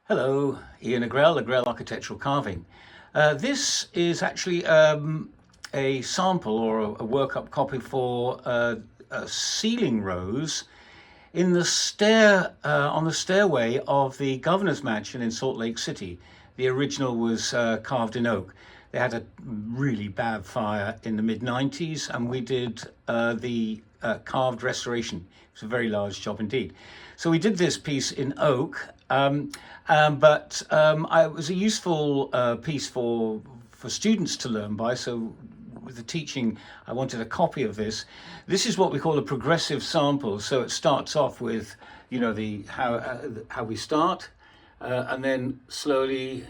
Hello, Ian Agrell, Agrell Architectural Carving. This is actually a sample or a workup copy for a ceiling rose in the on the stairway of the governor's mansion in Salt Lake City. The original was carved in oak. They had a really bad fire in the mid-90s, and we did the carved restoration. It was a very large job indeed. So we did this piece in oak, but it was a useful piece for students to learn by. So with the teaching, I wanted a copy of this. This is what we call a progressive sample. So it starts off with, you know, the how we start, and then slowly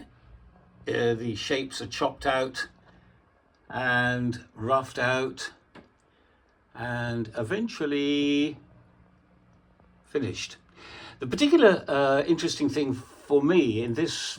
the shapes are chopped out and roughed out, and eventually finished. The particular interesting thing for me in this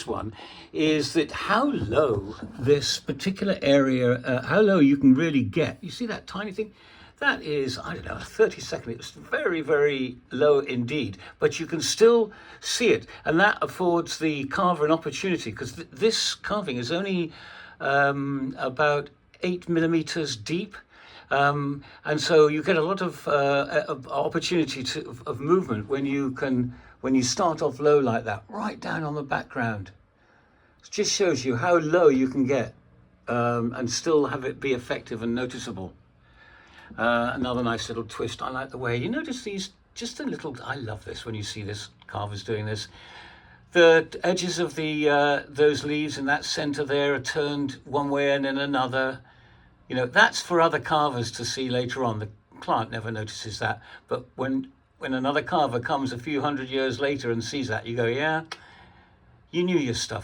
one is that how low this particular area, how low you can really get. You see that tiny thing? That is, I don't know, 30 seconds. It's very, very low indeed, but you can still see it. And that affords the carver an opportunity, because this carving is only about 8 millimeters deep. And so you get a lot of opportunity of movement when you start off low like that, right down on the background. It just shows you how low you can get and still have it be effective and noticeable. Another nice little twist. I like the way you notice these, just a little, I love this when you see this carvers doing this. The edges of the those leaves in that center there are turned one way and then another. You know, that's for other carvers to see later on. The client never notices that, but when another carver comes a few hundred years later and sees that, you go, yeah, you knew your stuff.